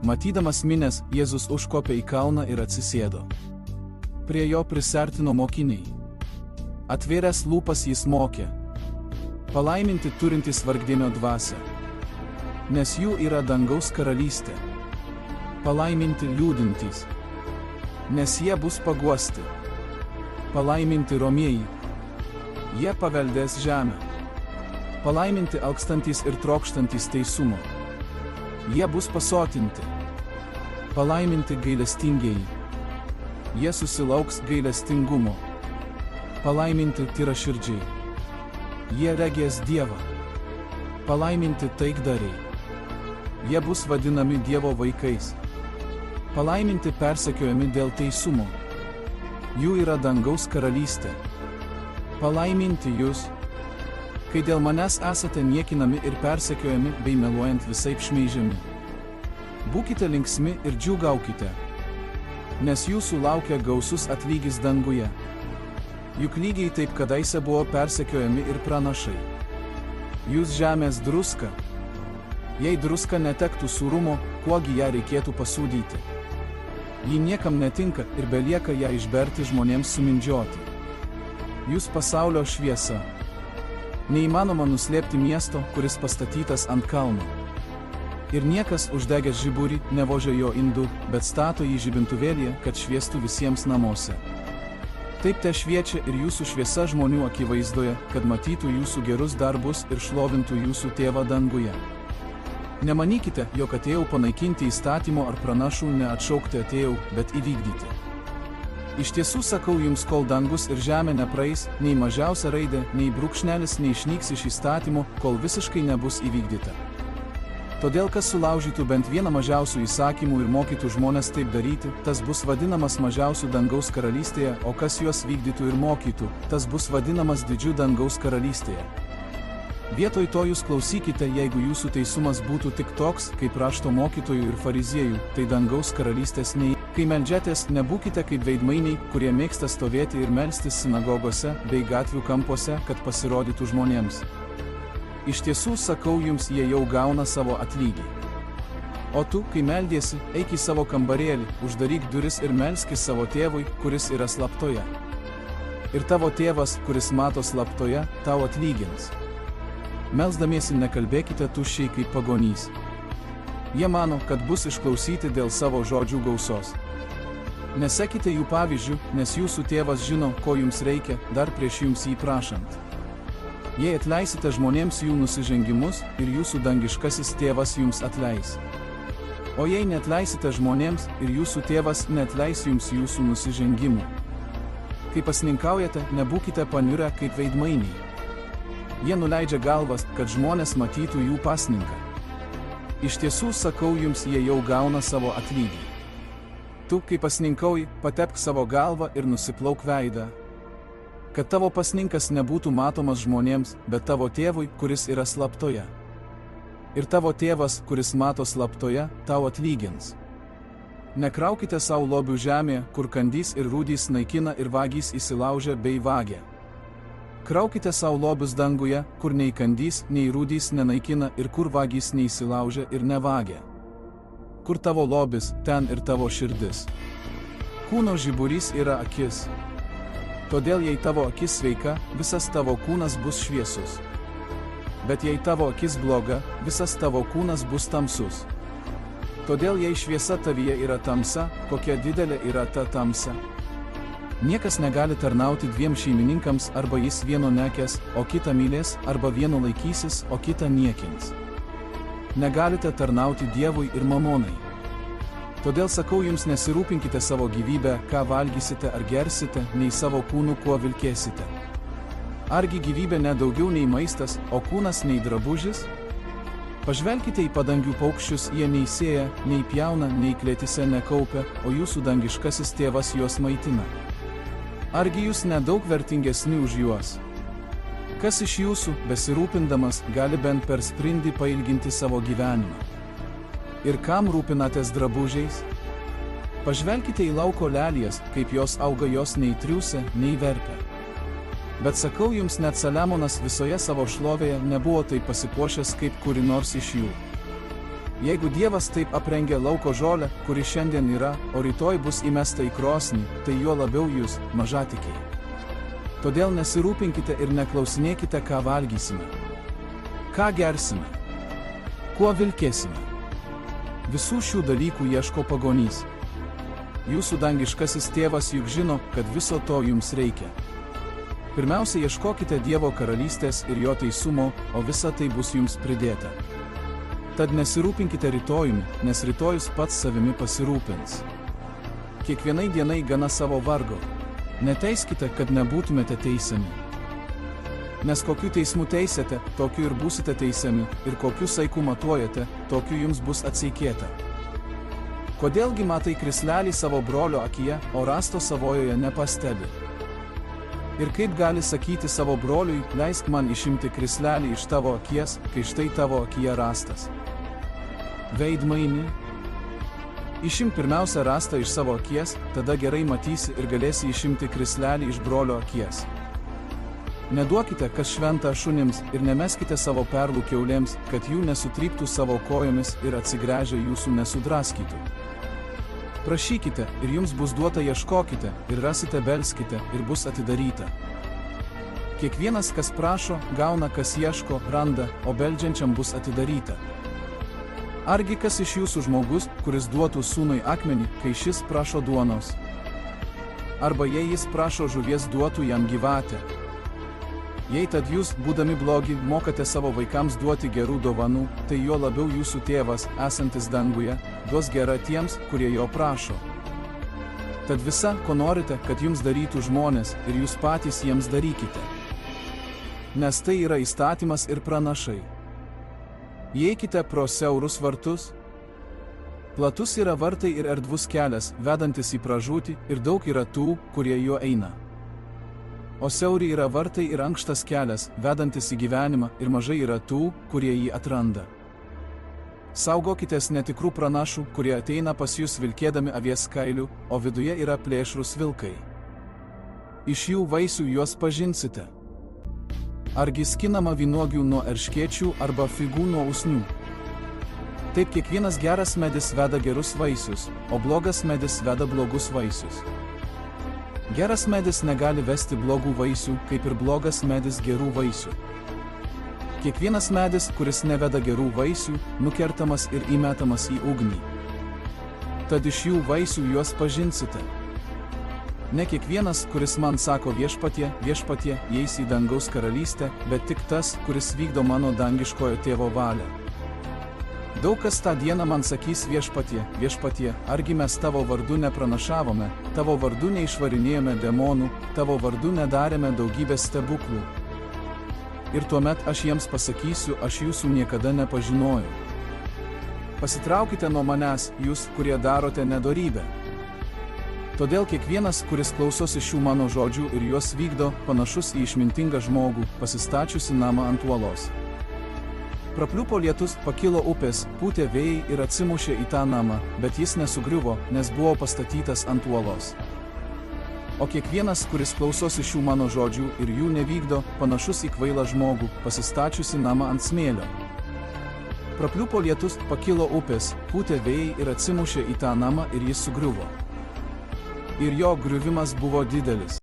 Matydamas minias, Jėzus užkopė į kalną ir atsisėdo. Prie jo prisertino mokiniai. Atvėręs lūpas jis mokė: palaiminti turintys vargdienio dvasią, nes jų yra dangaus karalystė. Palaiminti liūdintys, nes jie bus paguosti. Palaiminti romieji, jie paveldės žemę. Palaiminti alkstantys ir trokštantys teisumo, jie bus pasotinti. Palaiminti gailestingieji, jie susilauks gailestingumo. Palaiminti tyraširdžiai, jie regės Dievą. Palaiminti taikdariai, jie bus vadinami Dievo vaikais. Palaiminti persekiojami dėl teisumo, jų yra dangaus karalystė. Palaiminti jūs, kai dėl manęs esate niekinami ir persekiojami bei meluojant visaip šmeižiami. Būkite linksmi ir džiūgaukite, nes jūsų laukia gausus atlygis danguje. Juk lygiai taip kadaise buvo persekiojami ir pranašai. Jūs žemės druska. Jei druska netektų sūrumo, kuogi ją reikėtų pasūdyti? Ji niekam netinka ir belieka ją išberti žmonėms sumindžioti. Jūs pasaulio šviesa. Neįmanoma nuslėpti miesto, kuris pastatytas ant kalno. Ir niekas uždegęs žiburį nevožia jo indu, bet stato jį žibintuvėlyje, kad šviestų visiems namuose. Taip te šviečia ir jūsų šviesa žmonių akivaizdoje, kad matytų jūsų gerus darbus ir šlovintų jūsų tėvą danguje. Nemanykite, jog atėjau panaikinti įstatymo ar pranašų, neatšaukti atėjau, bet įvykdyti. Iš tiesų sakau jums, kol dangus ir žemė nepraeis, nei mažiausia raidė, nei brūkšnelis neišnyks iš įstatymo, kol visiškai nebus įvykdyta. Todėl kas sulaužytų bent vieną mažiausių įsakymų ir mokytų žmonės taip daryti, tas bus vadinamas mažiausiu dangaus karalystėje, o kas juos vykdytų ir mokytų, tas bus vadinamas didžiu dangaus karalystėje. Vietoj to jūs klausykite, jeigu jūsų teisumas būtų tik toks, kaip rašto mokytojų ir fariziejų, tai dangaus karalystės nei. Kai meldžiatės, nebūkite kaip veidmainiai, kurie mėgsta stovėti ir melstis sinagogose bei gatvių kampuose, kad pasirodytų žmonėms. Iš tiesų sakau jums, jie jau gauna savo atlygį. O tu, kai meldiesi, eik į savo kambarėlį, uždaryk duris ir melskis savo tėvui, kuris yra slaptoje. Ir tavo tėvas, kuris mato slaptoje, tau atlygins. Melsdamiesi nekalbėkite tuščiai kaip pagonys. Jie mano, kad bus išklausyti dėl savo žodžių gausos. Nesekite jų pavyzdžių, nes jūsų tėvas žino, ko jums reikia, dar prieš jums jį prašant. Jei atleisite žmonėms jų nusižengimus, ir jūsų dangiškasis tėvas jums atleis. O jei neatleisite žmonėms, ir jūsų tėvas neatleis jums jūsų nusižengimų. Kai pasninkaujate, nebūkite paniurę kaip veidmainiai. Jie nuleidžia galvas, kad žmonės matytų jų pasninką. Iš tiesų sakau jums, jie jau gauna savo atlygį. Tu, kai pasninkauji, patepk savo galvą ir nusiplauk veidą, kad tavo pasninkas nebūtų matomas žmonėms, bet tavo tėvui, kuris yra slaptoje. Ir tavo tėvas, kuris mato slaptoje, tau atlygins. Nekraukite savo lobių žemėje, kur kandys ir rūdys naikina ir vagys įsilaužia bei vagia. Kraukite savo lobius danguje, kur nei kandys, nei rūdys nenaikina ir kur vagys neįsilaužia ir nevagia. Kur tavo lobis, ten ir tavo širdis. Kūno žiburys yra akis. Todėl jei tavo akis sveika, visas tavo kūnas bus šviesus. Bet jei tavo akis bloga, visas tavo kūnas bus tamsus. Todėl jei šviesa tavyje yra tamsa, kokia didelė yra ta tamsa. Niekas negali tarnauti dviem šeimininkams, arba jis vieno nekęs, o kitą mylės, arba vieno laikysis, o kitą niekins. Negalite tarnauti Dievui ir mamonai. Todėl sakau jums, nesirūpinkite savo gyvybę, ką valgysite ar gersite, nei savo kūnu, kuo vilkėsite. Argi gyvybė ne daugiau nei maistas, o kūnas nei drabužis? Pažvelkite į padangių paukščius, jie nei sėja, nei pjauna, nei klėtise nekaupia, o jūsų dangiškasis tėvas juos maitina. Argi jūs nedaug vertingesni už juos? Kas iš jūsų, besirūpindamas, gali bent per sprindį pailginti savo gyvenimą? Ir kam rūpinatės drabužiais? Pažvelkite į lauko lelijas, kaip jos auga, jos nei triūsia, nei verpia. Bet sakau jums, net Saliamonas visoje savo šlovėje nebuvo taip pasipuošęs kaip kuri nors iš jų. Jeigu Dievas taip aprengia lauko žolę, kuri šiandien yra, o rytoj bus įmesta į krosnį, tai juo labiau jūs, mažatikiai. Todėl nesirūpinkite ir neklausinėkite, ką valgysime, ką gersime, kuo vilkėsime. Visų šių dalykų ieško pagonys. Jūsų dangiškasis tėvas juk žino, kad viso to jums reikia. Pirmiausia, ieškokite Dievo karalystės ir jo teisumo, o visa tai bus jums pridėta. Tad nesirūpinkite rytojumi, nes rytojus pats savimi pasirūpins. Kiekvienai dienai gana savo vargo. Neteiskite, kad nebūtumėte teisiami. Nes kokiu teismu teisėte, tokiu ir būsite teisiami, ir kokiu saiku matuojate, tokiu jums bus atseikėta. Kodėlgi matai krislelį savo brolio akyje, o rasto savojoje nepastebi? Ir kaip gali sakyti savo broliui, leisk man išimti krislelį iš tavo akies, kai štai tavo akyje rastas? Veidmaini? Išimk pirmiausia rastą iš savo akies, tada gerai matysi ir galėsi išimti krislelį iš brolio akies. Neduokite, kas šventa šunims, ir nemeskite savo perlų kiaulėms, kad jų nesutryptų savo kojomis ir atsigręžę jūsų nesudraskytų. Prašykite, ir jums bus duota, ieškokite, ir rasite, belskite, ir bus atidaryta. Kiekvienas, kas prašo, gauna, kas ieško, randa, o beldžiančiam bus atidaryta. Argi kas iš jūsų žmogus, kuris duotų sūnui akmenį, kai šis prašo duonos? Arba jei jis prašo žuvies, duotų jam gyvatę? Jei tad jūs, būdami blogi, mokate savo vaikams duoti gerų dovanų, tai juo labiau jūsų tėvas, esantis danguje, duos gerą tiems, kurie jo prašo. Tad visa, ko norite, kad jums darytų žmonės, ir jūs patys jiems darykite. Nes tai yra įstatymas ir pranašai. Įeikite pro siaurus vartus. Platus yra vartai ir erdvus kelias, vedantis į pražūtį, ir daug yra tų, kurie juo eina. O siauri yra vartai ir ankštas kelias, vedantis į gyvenimą, ir mažai yra tų, kurie jį atranda. Saugokitės netikrų pranašų, kurie ateina pas jūs vilkėdami avies kailių, o viduje yra plėšrūs vilkai. Iš jų vaisių juos pažinsite. Argi skinama vynuogių nuo erškėčių arba figų nuo usnių? Taip kiekvienas geras medis veda gerus vaisius, o blogas medis veda blogus vaisius. Geras medis negali vesti blogų vaisių, kaip ir blogas medis gerų vaisių. Kiekvienas medis, kuris neveda gerų vaisių, nukertamas ir įmetamas į ugnį. Tad iš jų vaisių juos pažinsite. Ne kiekvienas, kuris man sako viešpatie, viešpatie, įeis į dangaus karalystę, bet tik tas, kuris vykdo mano dangiškojo tėvo valią. Daug kas tą dieną man sakys viešpatie, viešpatie, argi mes tavo vardu nepranašavome, tavo vardu neišvarinėjome demonų, tavo vardu nedarėme daugybės stebuklų. Ir tuomet aš jiems pasakysiu, aš jūsų niekada nepažinojau. Pasitraukite nuo manęs, jūs, kurie darote nedorybę. Todėl kiekvienas, kuris klausosi šių mano žodžių ir juos vykdo, panašus į išmintingą žmogų, pasistačiusi namą ant uolos. Prapliupo lietus, pakilo upės, pūtė vėjai ir atsimušė į tą namą, bet jis nesugriuvo, nes buvo pastatytas ant uolos. O kiekvienas, kuris klausosi šių mano žodžių ir jų nevykdo, panašus į kvailą žmogų, pasistačiusi namą ant smėlio. Prapliupo lietus, pakilo upės, pūtė vėjai ir atsimušė į tą namą ir jis sugriuvo. Ir jo griuvimas buvo didelis.